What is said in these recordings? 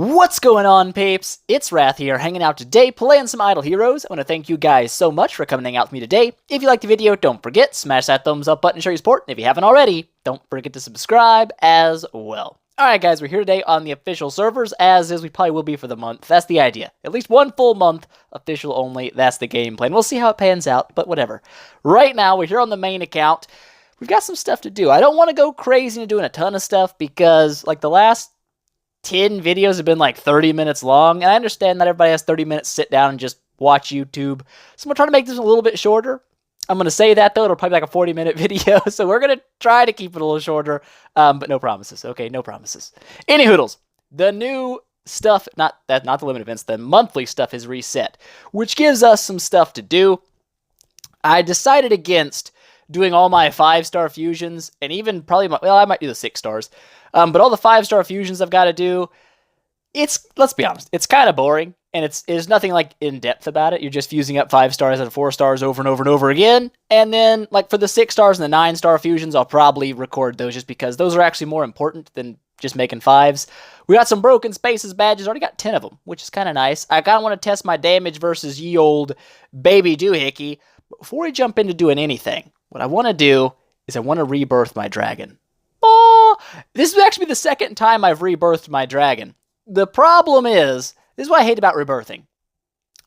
What's going on, peeps? It's Wrath here, hanging out today, playing some Idle Heroes. I want to thank you guys so much for coming out with me today. If you liked the video, don't forget, smash that thumbs up button to show your support. And if you haven't already, don't forget to subscribe as well. Alright guys, we're here today on the official servers, as is we probably will be for the month. That's the idea. At least one full month, official only. That's the game plan. We'll see how it pans out, but whatever. Right now, we're here on the main account. We've got some stuff to do. I don't want to go crazy and doing a ton of stuff because, like, the last 10 videos have been like 30 minutes long, and I understand that everybody has 30 minutes to sit down and just watch YouTube. So I'm going to try to make this a little bit shorter. I'm going to say that, though. It'll probably be like a 40-minute video, so we're going to try to keep it a little shorter, but no promises. Okay, no promises. Any hoodles, the new stuff, not the limit events, the monthly stuff is reset, which gives us some stuff to do. I decided against doing all my 5-star fusions, and even probably, well, I might do the 6 stars, but all the 5-star fusions I've got to do, let's be honest, it's kind of boring, and there's nothing like in-depth about it. You're just fusing up 5 stars and 4 stars over and over and over again, and then, like, for the 6 stars and the 9-star fusions, I'll probably record those just because those are actually more important than just making 5s. We got some broken spaces badges, already got 10 of them, which is kind of nice. I kind of want to test my damage versus ye old baby doohickey. Before we jump into doing anything, what I want to do is I want to rebirth my dragon. Oh, this will actually be the second time I've rebirthed my dragon. The problem is, this is what I hate about rebirthing.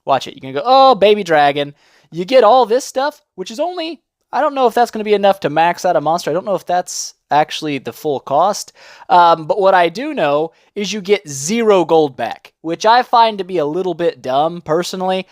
Watch it. You're going to go, oh, baby dragon. You get all this stuff, which is only, I don't know if that's going to be enough to max out a monster. I don't know if that's actually the full cost. But what I do know is you get 0 gold back, which I find to be a little bit dumb, personally.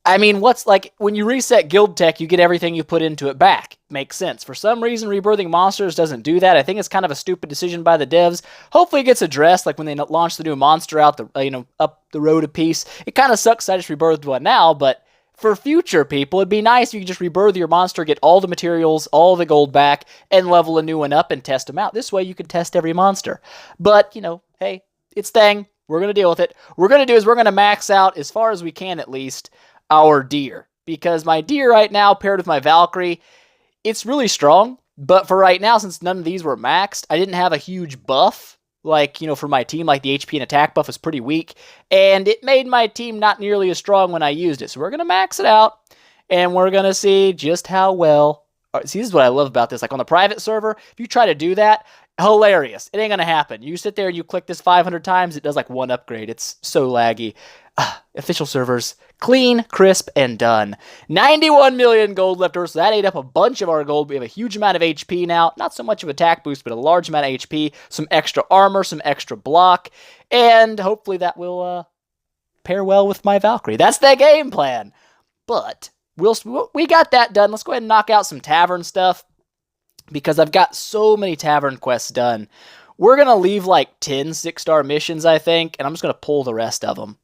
I mean, what's like, when you reset guild tech, you get everything you put into it back. Makes sense. For some reason, rebirthing monsters doesn't do that. I think it's kind of a stupid decision by the devs. Hopefully it gets addressed, like when they launch the new monster out the, up the road a piece. It kind of sucks I just rebirthed one now, but for future people, it'd be nice if you could just rebirth your monster, get all the materials, all the gold back, and level a new one up and test them out. This way you can test every monster. But, hey, it's thing. We're going to deal with it. What we're going to do is we're going to max out, as far as we can at least, our deer, because my deer right now paired with my Valkyrie, it's really strong, but for right now, since none of these were maxed, I didn't have a huge buff, like, for my team, like the HP and attack buff is pretty weak, and it made my team not nearly as strong when I used it, so we're going to max it out, and we're going to see just how well. See, this is what I love about this, like on the private server, if you try to do that, hilarious, it ain't going to happen. You sit there and you click this 500 times, it does like 1 upgrade, it's so laggy. Official servers, clean, crisp, and done. 91 million gold left over, so that ate up a bunch of our gold. We have a huge amount of HP now. Not so much of attack boost, but a large amount of HP, some extra armor, some extra block, and hopefully that will pair well with my Valkyrie. That's the game plan. But we got that done. Let's go ahead and knock out some tavern stuff, because I've got so many tavern quests done. We're going to leave like 10 6-star missions, I think, and I'm just going to pull the rest of them,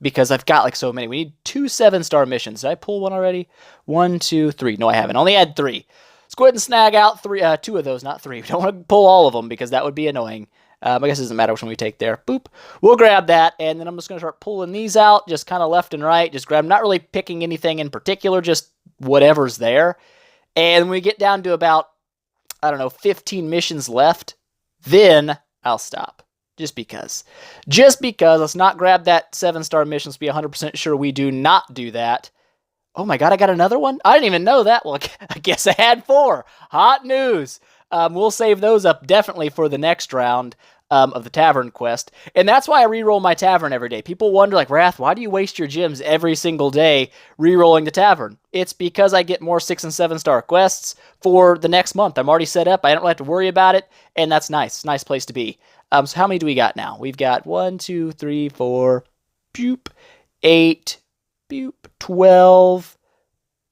because I've got like so many. We need 2 7-star missions. Did I pull one already? 1, 2, 3. No, I haven't. I only had 3. Let's go ahead and snag out 2 of those, not 3. We don't want to pull all of them because that would be annoying. I guess it doesn't matter which one we take there. Boop. We'll grab that, and then I'm just going to start pulling these out, just kind of left and right. Just grab, not really picking anything in particular, just whatever's there. And when we get down to about, I don't know, 15 missions left, then I'll stop. Just because. Let's not grab that 7-star mission. Let's be 100% sure we do not do that. Oh my god, I got another one? I didn't even know that. Well, I guess I had 4. Hot news. We'll save those up definitely for the next round of the tavern quest. And that's why I reroll my tavern every day. People wonder, like, Wrath, why do you waste your gems every single day rerolling the tavern? It's because I get more 6 and 7-star quests for the next month. I'm already set up. I don't really have to worry about it. And that's nice. It's a nice place to be. So how many do we got now? We've got 1, 2, 3, 4, boop, 8, boop, 12,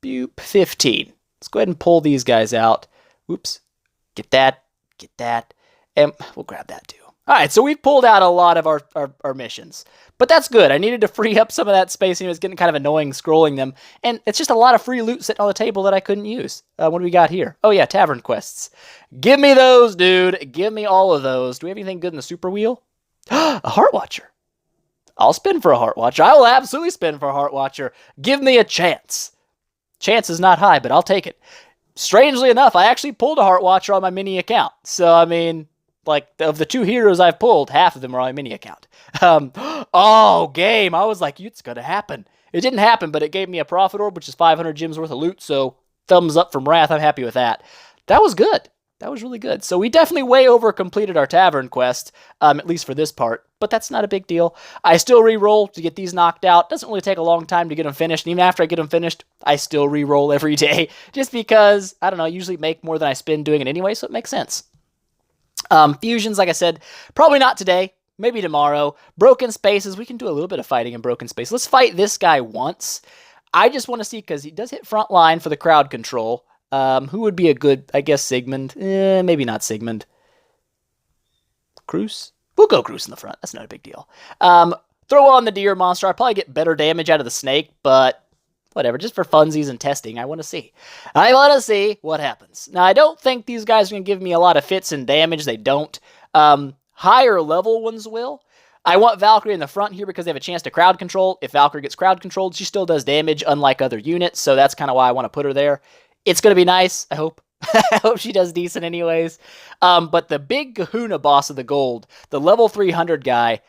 boop, 15. Let's go ahead and pull these guys out. Whoops. Get that, and we'll grab that too. All right, so we've pulled out a lot of our missions, but that's good. I needed to free up some of that space. It was getting kind of annoying scrolling them, and it's just a lot of free loot sitting on the table that I couldn't use. What do we got here? Oh yeah, tavern quests. Give me those, dude. Give me all of those. Do we have anything good in the super wheel? A Heart Watcher. I'll spin for a Heart Watcher. I will absolutely spin for a Heart Watcher. Give me a chance. Chance is not high, but I'll take it. Strangely enough, I actually pulled a Heart Watcher on my mini account. So, I mean, Like, of the 2 heroes I've pulled, half of them are on my mini account. Oh, game. I was like, it's going to happen. It didn't happen, but it gave me a profit orb, which is 500 gems worth of loot, so thumbs up from Wrath. I'm happy with that. That was good. That was really good. So we definitely way over completed our tavern quest, at least for this part, but that's not a big deal. I still re-roll to get these knocked out. Doesn't really take a long time to get them finished, and even after I get them finished, I still re-roll every day, just because, I don't know, I usually make more than I spend doing it anyway, so it makes sense. Fusions, like I said, probably not today. Maybe tomorrow. Broken spaces, we can do a little bit of fighting in broken space. Let's fight this guy once. I just want to see, because he does hit front line for the crowd control. Who would be a good, I guess, Sigmund? Maybe not Sigmund. Cruz? We'll go Cruz in the front. That's not a big deal. Throw on the deer monster. I'll probably get better damage out of the snake, but whatever. Just for funsies and testing, I want to see. I want to see what happens. Now, I don't think these guys are going to give me a lot of fits and damage. They don't. Higher level ones will. I want Valkyrie in the front here because they have a chance to crowd control. If Valkyrie gets crowd controlled, she still does damage, unlike other units, so that's kind of why I want to put her there. It's going to be nice, I hope. I hope she does decent anyways. But the big kahuna boss of the gold, the level 300 guy,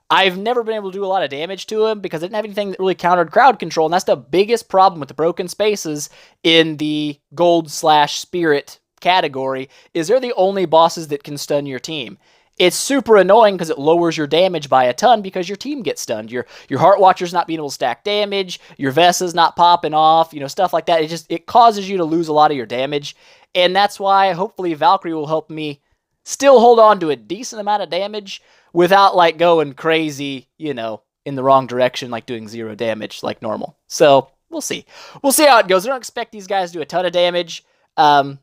I've never been able to do a lot of damage to him because I didn't have anything that really countered crowd control, and that's the biggest problem with the broken spaces in the gold/spirit category, is they're the only bosses that can stun your team. It's super annoying because it lowers your damage by a ton because your team gets stunned. Your Heart Watcher's not being able to stack damage, your Vesa's not popping off, stuff like that. It causes you to lose a lot of your damage, and that's why hopefully Valkyrie will help me still hold on to a decent amount of damage without like going crazy, in the wrong direction, like doing 0 damage like normal. So we'll see. We'll see how it goes. I don't expect these guys to do a ton of damage. We're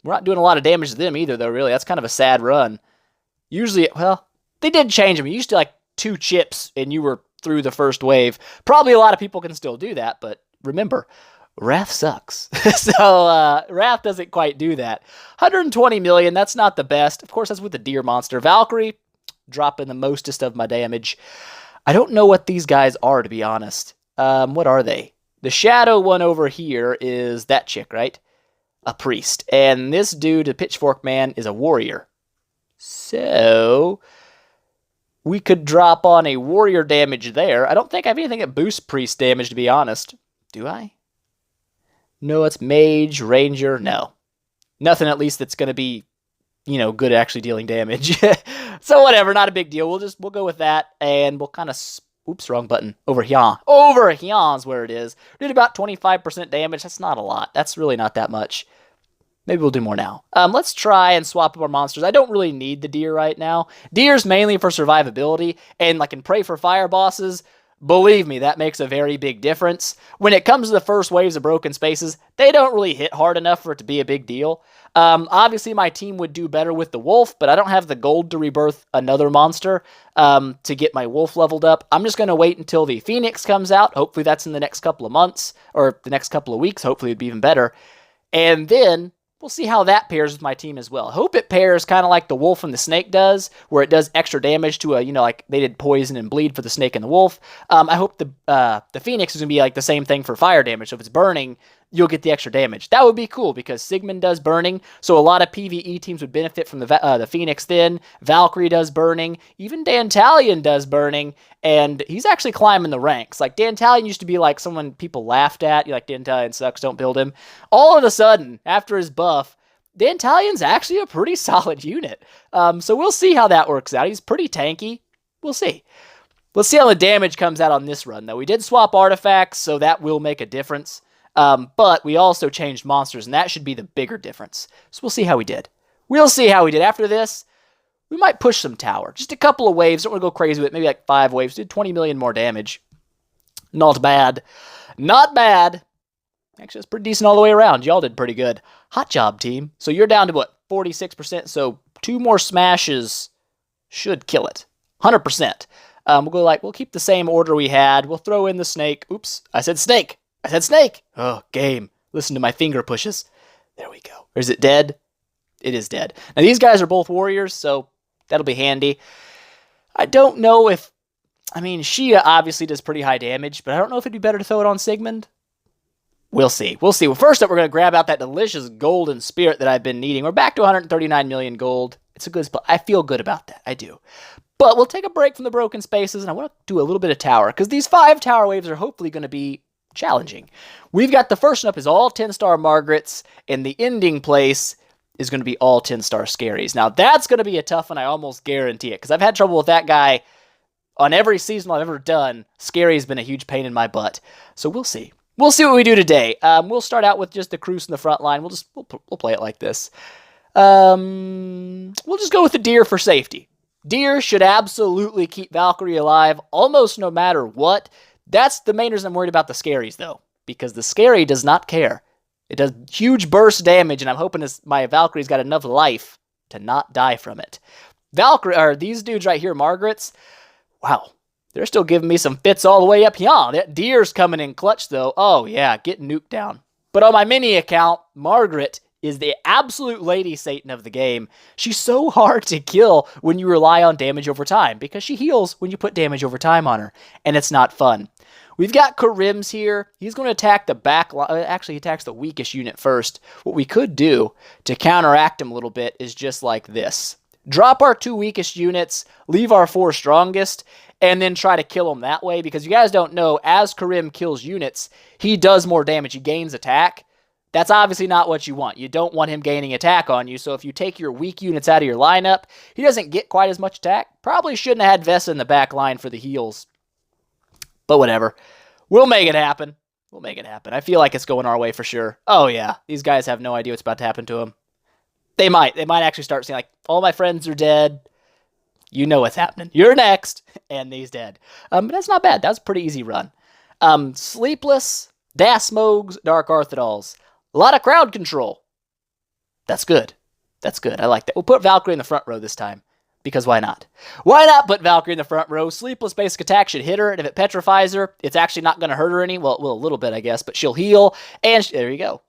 not doing a lot of damage to them either, though, really. That's kind of a sad run. Usually, well, they did change them. You used to like 2 chips and you were through the first wave. Probably a lot of people can still do that, but remember, Wrath sucks. So Wrath doesn't quite do that. 120 million, that's not the best. Of course, that's with the deer monster. Valkyrie, dropping the mostest of my damage. I don't know what these guys are, to be honest. What are they? The shadow one over here is that chick, right? A priest. And this dude, the pitchfork man, is a warrior. So we could drop on a warrior damage there. I don't think I have anything that boosts priest damage, to be honest. Do I? No, it's mage, ranger. No. Nothing at least that's going to be, good at actually dealing damage. So whatever, not a big deal. We'll go with that, and we'll kind of, oops, wrong button. Over here. Over here is where it is. Did about 25% damage. That's not a lot. That's really not that much. Maybe we'll do more now. Let's try and swap up our monsters. I don't really need the deer right now. Deer's mainly for survivability, and like in Pray for Fire bosses, believe me, that makes a very big difference. When it comes to the first waves of broken spaces, they don't really hit hard enough for it to be a big deal. Obviously, my team would do better with the wolf, but I don't have the gold to rebirth another monster to get my wolf leveled up. I'm just going to wait until the phoenix comes out. Hopefully that's in the next couple of months, or the next couple of weeks. Hopefully it'd be even better. And then we'll see how that pairs with my team as well. I hope it pairs kind of like the wolf and the snake does, where it does extra damage to like they did poison and bleed for the snake and the wolf. I hope the phoenix is going to be like the same thing for fire damage. So if it's burning, you'll get the extra damage. That would be cool because Sigmund does burning, so a lot of PvE teams would benefit from the phoenix then. Valkyrie does burning. Even Dantalion does burning, and he's actually climbing the ranks. Like, Dantalion used to be like someone people laughed at. You're like, Dantalion sucks, don't build him. All of a sudden, after his buff, Dantalion's actually a pretty solid unit. So we'll see how that works out. He's pretty tanky. We'll see. Let's see how the damage comes out on this run, though. We did swap artifacts, so that will make a difference. But we also changed monsters, and that should be the bigger difference. So we'll see how we did. We'll see how we did. After this, we might push some tower. Just a couple of waves. Don't want to go crazy with it. Maybe like 5 waves. Did 20 million more damage. Not bad. Not bad. Actually, that's pretty decent all the way around. Y'all did pretty good. Hot job, team. So you're down to, what, 46%? So 2 more smashes should kill it. 100%. We'll keep the same order we had. We'll throw in the snake. Oops, I said snake. I said snake. Oh, game. Listen to my finger pushes. There we go. Or is it dead? It is dead. Now, these guys are both warriors, so that'll be handy. I don't know if... Shia obviously does pretty high damage, but I don't know if it'd be better to throw it on Sigmund. We'll see. We'll see. Well, first up, we're going to grab out that delicious golden spirit that I've been needing. We're back to 139 million gold. It's a good spot. I feel good about that. I do. But we'll take a break from the broken spaces, and I want to do a little bit of tower, because these 5 tower waves are hopefully going to be challenging. We've got the first one up is all 10-star Margarets, and the ending place is going to be all 10-star Scaries. Now, that's going to be a tough one. I almost guarantee it, because I've had trouble with that guy on every season I've ever done. Scary's been a huge pain in my butt. So we'll see. We'll see what we do today. We'll start out with just the Cruise in the front line. We'll play it like this. We'll just go with the Deer for safety. Deer should absolutely keep Valkyrie alive almost no matter what. That's the main reason I'm worried about the Scaries, though, because the Scary does not care. It does huge burst damage, and I'm hoping my Valkyrie's got enough life to not die from it. These dudes right here, Margarets, wow, they're still giving me some fits all the way up here. That Deer's coming in clutch, though. Oh, yeah, get nuked down. But on my mini account, Margaret is the absolute lady Satan of the game. She's so hard to kill when you rely on damage over time, because she heals when you put damage over time on her, and it's not fun. We've got Karim's here. He's going to attack the back line. Actually, he attacks the weakest unit first. What we could do to counteract him a little bit is just like this. Drop our 2 weakest units, leave our 4 strongest, and then try to kill him that way, because you guys don't know, as Karim kills units, he does more damage. He gains attack. That's obviously not what you want. You don't want him gaining attack on you, so if you take your weak units out of your lineup, he doesn't get quite as much attack. Probably shouldn't have had Vesa in the back line for the heals. But whatever. We'll make it happen. We'll make it happen. I feel like it's going our way for sure. Oh yeah, these guys have no idea what's about to happen to them. They might actually start saying, like, all my friends are dead. You know what's happening. You're next. And he's dead. But that's not bad. That was a pretty easy run. Sleepless, Dasmogs, Dark Arthidals. A lot of crowd control. That's good. That's good. I like that. We'll put Valkyrie in the front row this time. Because why not? Why not put Valkyrie in the front row? Sleepless basic attack should hit her, and if it petrifies her, it's actually not going to hurt her any. Well, a little bit, I guess, but she'll heal, and there you go.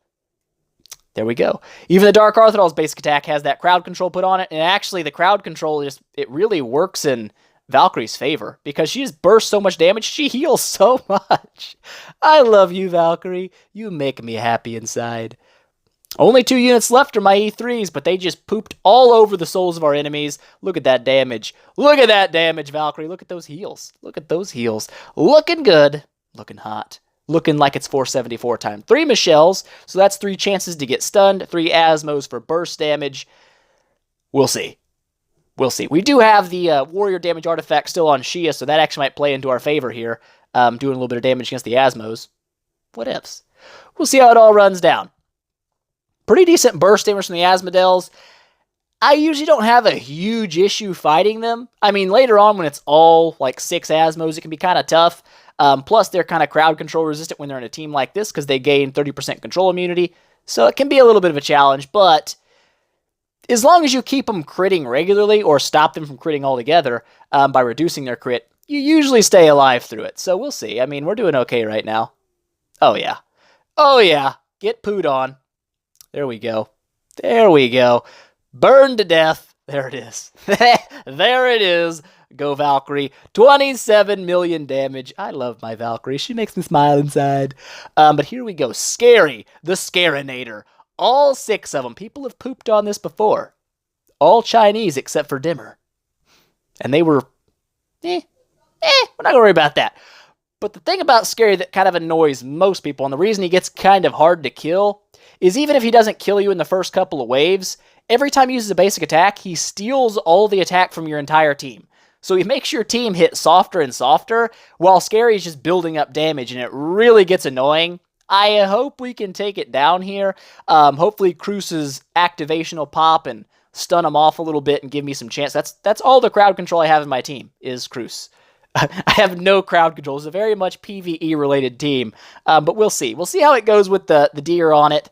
There we go. Even the Dark Arthidal's basic attack has that crowd control put on it, and actually the crowd control, it really works in Valkyrie's favor, because she just bursts so much damage, she heals so much. I love you, Valkyrie. You make me happy inside. Only 2 units left are my E3s, but they just pooped all over the souls of our enemies. Look at that damage. Look at that damage, Valkyrie. Look at those heals. Look at those heals. Looking good. Looking hot. Looking like it's 474 time. 3 Michelles, so that's 3 chances to get stunned. 3 Asmos for burst damage. We'll see. We'll see. We do have the warrior damage artifact still on Shia, so that actually might play into our favor here. Doing a little bit of damage against the Asmos. What ifs? We'll see how it all runs down. Pretty decent burst damage from the Asmodeles. I usually don't have a huge issue fighting them. I mean, later on when it's all like 6 Asmos, it can be kind of tough. Plus, they're kind of crowd control resistant when they're in a team like this because they gain 30% control immunity. So it can be a little bit of a challenge, but as long as you keep them critting regularly or stop them from critting altogether by reducing their crit, you usually stay alive through it. So we'll see. I mean, we're doing okay right now. Oh, yeah. Oh, yeah. Get pooed on. There we go. There we go. Burned to death. There it is. There it is. Go Valkyrie. 27 million damage. I love my Valkyrie. She makes me smile inside. But here we go. Scary. The Scarinator. All 6 of them. People have pooped on this before. All Chinese except for Dimmer. And they were... we're not going to worry about that. But the thing about Scary that kind of annoys most people, and the reason he gets kind of hard to kill, is even if he doesn't kill you in the first couple of waves, every time he uses a basic attack, he steals all the attack from your entire team. So he makes your team hit softer and softer, while Scary is just building up damage, and it really gets annoying. I hope we can take it down here. Hopefully Cruce's activation will pop and stun him off a little bit and give me some chance. That's all the crowd control I have in my team, is Cruce. I have no crowd control. It's a very much PvE-related team, but we'll see. We'll see how it goes with the deer on it.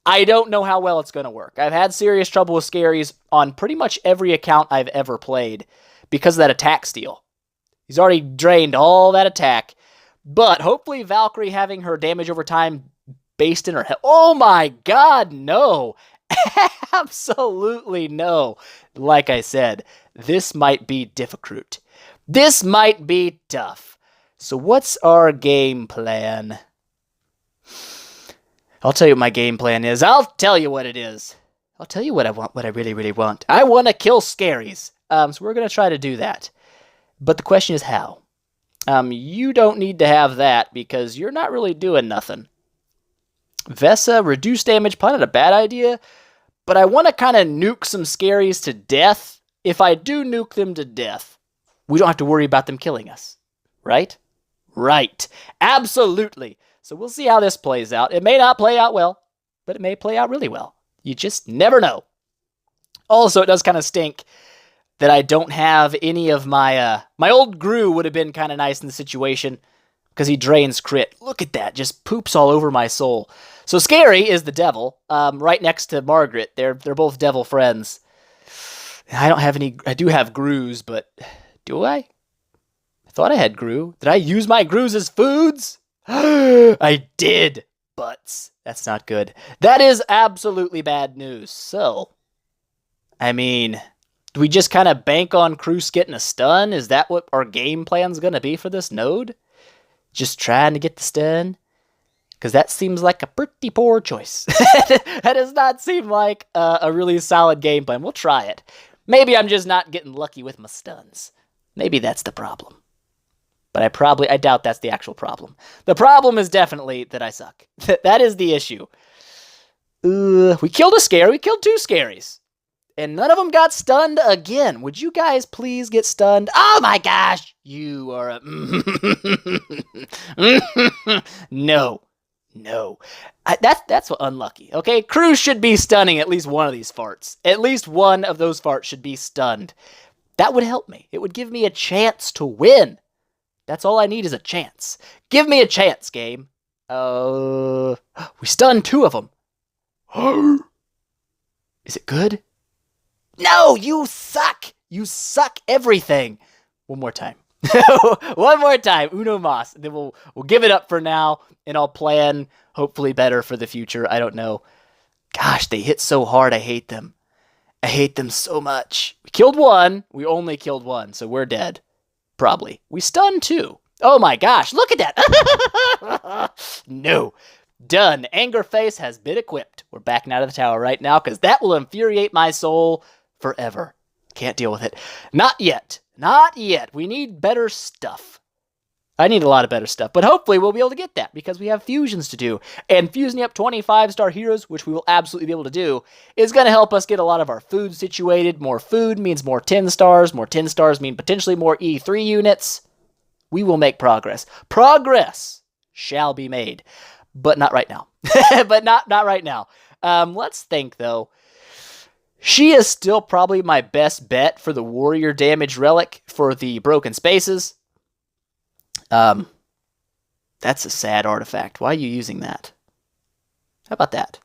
I don't know how well it's going to work. I've had serious trouble with Scaries on pretty much every account I've ever played because of that attack steal. He's already drained all that attack, but hopefully Valkyrie having her damage over time based in her head. Oh my god, no! Absolutely no. Like I said, this might be difficult. This might be tough. So what's our game plan? I'll tell you what my game plan is. I'll tell you what it is. I'll tell you what I want, what I really, really want. I want to kill scaries. So we're going to try to do that. But the question is how? You don't need to have that because you're not really doing nothing. Vesa, reduce damage, probably not a bad idea. But I want to kind of nuke some scaries to death. If I do nuke them to death, we don't have to worry about them killing us. Right? Right. Absolutely. So we'll see how this plays out. It may not play out well, but it may play out really well. You just never know. Also, it does kind of stink that I don't have any of my... my old Gru would have been kind of nice in the situation because he drains crit. Look at that. Just poops all over my soul. So Scary is the devil, right next to Margaret. They're both devil friends. I don't have any... I do have Grus, but do I? I thought I had Gru. Did I use my Grus as foods? I did. Butts. That's not good. That is absolutely bad news. So, I mean, do we just kind of bank on Cruz getting a stun? Is that what our game plan's going to be for this node? Just trying to get the stun? Because that seems like a pretty poor choice. That does not seem like a really solid game plan. We'll try it. Maybe I'm just not getting lucky with my stuns. Maybe that's the problem. But I doubt that's the actual problem. The problem is definitely that I suck. That is the issue. We killed a scary. We killed 2 scaries. And none of them got stunned again. Would you guys please get stunned? Oh my gosh! You are a... No. No. That's unlucky, okay? Cruz should be stunning at least one of these farts. At least one of those farts should be stunned. That would help me. It would give me a chance to win. That's all I need is a chance. Give me a chance, game. We stunned 2 of them. Is it good? No, you suck. You suck everything. One more time. One more time. Uno mas. And then we'll give it up for now, and I'll plan hopefully better for the future. I don't know. Gosh, they hit so hard. I hate them. I hate them so much. We killed 1. We only killed 1, so we're dead. Probably. We stunned 2. Oh my gosh, look at that. No. Done. Anger Face has been equipped. We're backing out of the tower right now because that will infuriate my soul forever. Can't deal with it. Not yet. Not yet. We need better stuff. I need a lot of better stuff, but hopefully we'll be able to get that because we have fusions to do. And fusing up 25-star heroes, which we will absolutely be able to do, is going to help us get a lot of our food situated. More food means more 10 stars. More 10 stars mean potentially more E3 units. We will make progress. Progress shall be made, but not right now. But not right now. Let's think, though. She is still probably my best bet for the warrior damage relic for the broken spaces. That's a sad artifact. Why are you using that? How about that?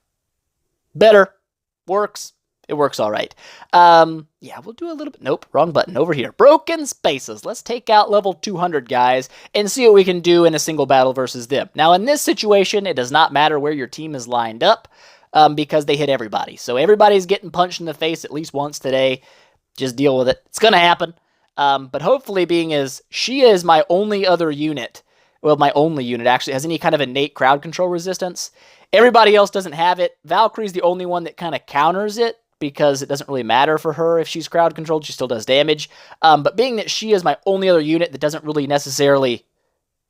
Better. Works. It works all right. Yeah, we'll do a little bit. Nope, wrong button. Over here. Broken spaces. Let's take out level 200 guys and see what we can do in a single battle versus them. Now, in this situation, it does not matter where your team is lined up because they hit everybody. So everybody's getting punched in the face at least once today. Just deal with it. It's going to happen. But hopefully being as she is my only other unit, well, my only unit actually has any kind of innate crowd control resistance. Everybody else doesn't have it. Valkyrie's the only one that kind of counters it because it doesn't really matter for her if she's crowd controlled. She still does damage. But being that she is my only other unit that doesn't really necessarily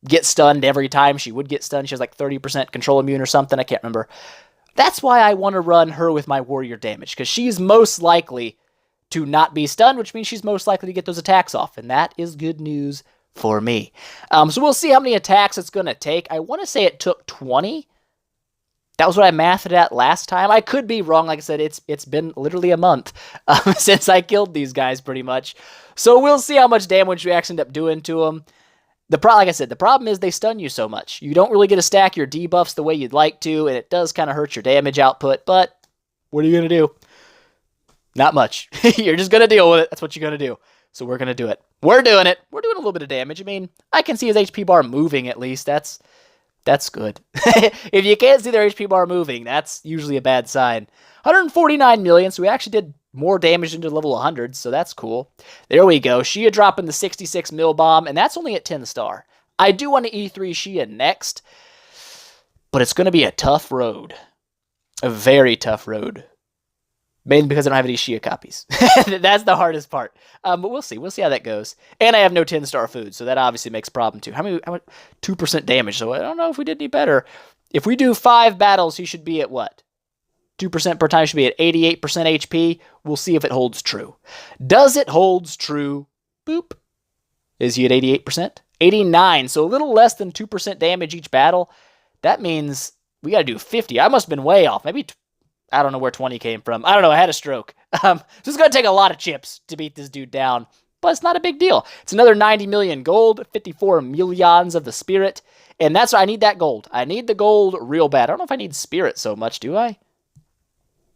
get stunned every time she would get stunned. She has like 30% control immune or something. I can't remember. That's why I want to run her with my warrior damage because she's most likely to not be stunned, which means she's most likely to get those attacks off, and that is good news for me. So we'll see how many attacks it's going to take. I want to say it took 20. That was what I mathed it at last time. I could be wrong. Like I said, it's been literally a month since I killed these guys pretty much. So we'll see how much damage we actually end up doing to them. Like I said, the problem is they stun you so much. You don't really get to stack your debuffs the way you'd like to, and it does kind of hurt your damage output, but what are you going to do? Not much. You're just going to deal with it. That's what you're going to do. So we're going to do it. We're doing it. We're doing a little bit of damage. I mean, I can see his HP bar moving at least. That's good. If you can't see their HP bar moving, that's usually a bad sign. 149 million, so we actually did more damage into level 100, so that's cool. There we go. Shia dropping the 66 mil bomb, and that's only at 10 star. I do want to E3 Shia next. But it's going to be a tough road. A very tough road. Mainly because I don't have any Shia copies. That's the hardest part. But we'll see. We'll see how that goes. And I have no 10-star food, so that obviously makes a problem too. How much? 2% damage, so I don't know if we did any better. If we do 5 battles, he should be at what? 2% per time should be at 88% HP. We'll see if it holds true. Does it holds true? Boop. Is he at 88%? 89, so a little less than 2% damage each battle. That means we got to do 50. I must have been way off. Maybe, I don't know where 20 came from. I don't know. I had a stroke. So it's going to take a lot of chips to beat this dude down, but it's not a big deal. It's another 90 million gold, 54 millions of the spirit, and that's why I need that gold. I need the gold real bad. I don't know if I need spirit so much, do I?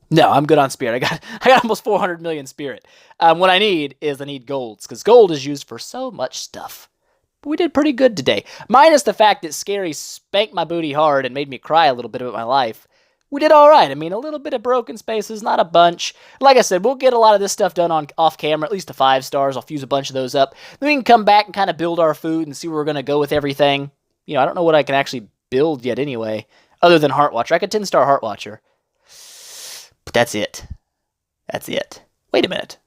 No, I'm good on spirit. I got almost 400 million spirit. What I need golds, because gold is used for so much stuff. But we did pretty good today. Minus the fact that Scary spanked my booty hard and made me cry a little bit about my life. We did all right. I mean, a little bit of broken spaces, not a bunch. Like I said, we'll get a lot of this stuff done off camera, at least the 5 stars. I'll fuse a bunch of those up. Then we can come back and kind of build our food and see where we're going to go with everything. You know, I don't know what I can actually build yet anyway, other than Heart Watcher. I could 10-star Heart Watcher. But that's it. That's it. Wait a minute.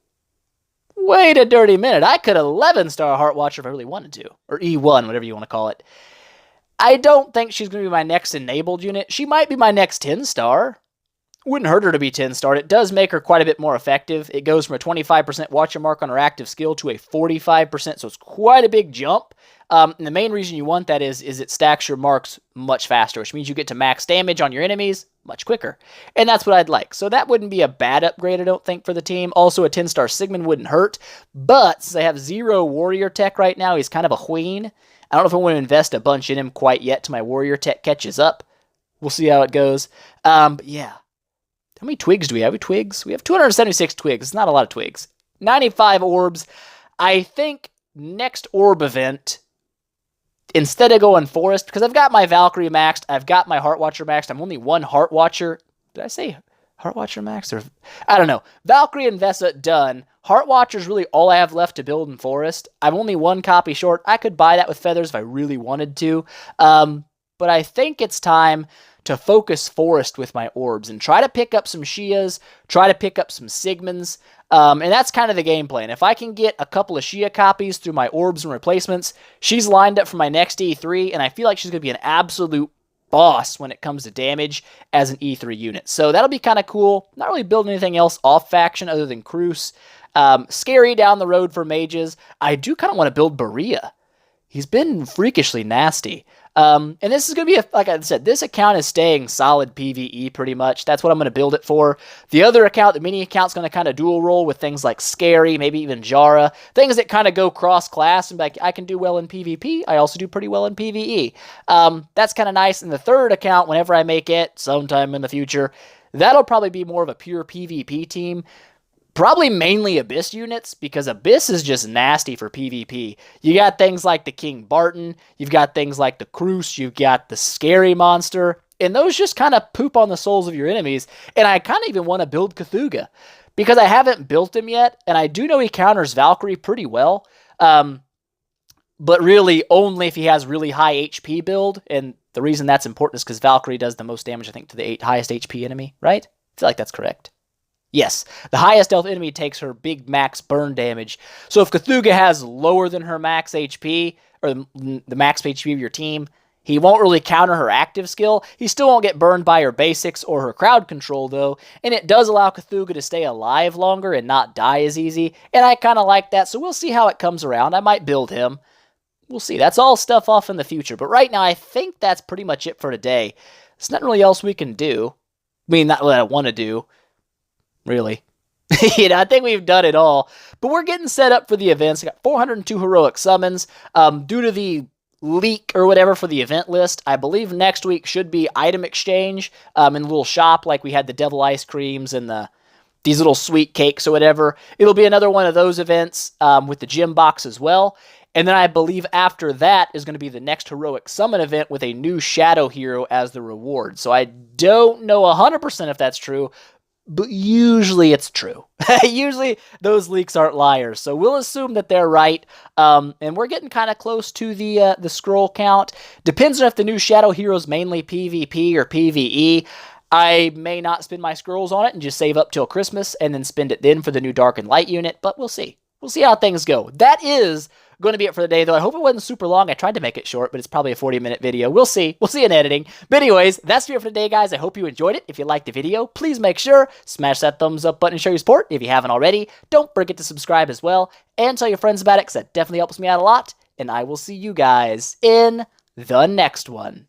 Wait a dirty minute. I could 11-star Heart Watcher if I really wanted to. Or E1, whatever you want to call it. I don't think she's going to be my next enabled unit. She might be my next 10-star. Wouldn't hurt her to be 10-starred. It does make her quite a bit more effective. It goes from a 25% watcher mark on her active skill to a 45%, so it's quite a big jump. And the main reason you want that is it stacks your marks much faster, which means you get to max damage on your enemies much quicker. And that's what I'd like. So that wouldn't be a bad upgrade, I don't think, for the team. Also, a 10-star Sigmund wouldn't hurt. But since I have 0 warrior tech right now, he's kind of a wheen. I don't know if I want to invest a bunch in him quite yet till my warrior tech catches up. We'll see how it goes. But yeah. How many twigs do we have? We have 276 twigs. It's not a lot of twigs. 95 orbs. I think next orb event, instead of going forest, because I've got my Valkyrie maxed, I've got my Heart Watcher maxed, I'm only 1 Heart Watcher. Did I say Heart Watcher maxed? Or I don't know. Valkyrie and Vesa done. Heart Watcher is really all I have left to build in forest. I'm only 1 copy short. I could buy that with feathers if I really wanted to. But I think it's time to focus forest with my orbs and try to pick up some Shias, try to pick up some Sigmunds, and that's kind of the game plan. If I can get a couple of Shia copies through my orbs and replacements, she's lined up for my next E3, and I feel like she's going to be an absolute boss when it comes to damage as an E3 unit. So that'll be kind of cool. Not really building anything else off faction other than Cruz. Scary down the road for mages. I do kind of want to build Berea. He's been freakishly nasty. And this is going to be, like I said, this account is staying solid PvE pretty much. That's what I'm going to build it for. The other account, the mini account, is going to kind of dual role with things like Scary, maybe even Jara. Things that kind of go cross-class, and like, I can do well in PvP. I also do pretty well in PvE. That's kind of nice. And the third account, whenever I make it, sometime in the future, that'll probably be more of a pure PvP team. Probably mainly Abyss units, because Abyss is just nasty for PvP. You got things like the King Barton, you've got things like the Cruz, you've got the Scary Monster, and those just kind of poop on the souls of your enemies. And I kind of even want to build Cthulhu, because I haven't built him yet, and I do know he counters Valkyrie pretty well, but really only if he has really high HP build, and the reason that's important is because Valkyrie does the most damage, I think, to the highest HP enemy, right? I feel like that's correct. Yes, the highest health enemy takes her big max burn damage. So if Cthulhu has lower than her max HP, or the max HP of your team, he won't really counter her active skill. He still won't get burned by her basics or her crowd control, though, and it does allow Cthulhu to stay alive longer and not die as easy, and I kind of like that, so we'll see how it comes around. I might build him. We'll see. That's all stuff off in the future, but right now I think that's pretty much it for today. There's nothing really else we can do. I mean, not what I want to do. Really. I think we've done it all. But we're getting set up for the events. I got 402 heroic summons. Due to the leak or whatever for the event list, I believe next week should be item exchange in the little shop, like we had the devil ice creams and these little sweet cakes or whatever. It'll be another one of those events with the gym box as well. And then I believe after that is going to be the next heroic summon event with a new shadow hero as the reward. So I don't know 100% if that's true, but usually it's true. Usually those leaks aren't liars, so we'll assume that they're right. And we're getting kind of close to the scroll count. Depends on if the new Shadow Hero is mainly PvP or PvE. I may not spend my scrolls on it and just save up till Christmas and then spend it then for the new Dark and Light unit, but we'll see. We'll see how things go. That is going to be it for the day, though. I hope it wasn't super long. I tried to make it short, but it's probably a 40-minute video. We'll see. We'll see in editing. But anyways, that's it for today, guys. I hope you enjoyed it. If you liked the video, please make sure smash that thumbs up button and show your support. If you haven't already, don't forget to subscribe as well and tell your friends about it because that definitely helps me out a lot. And I will see you guys in the next one.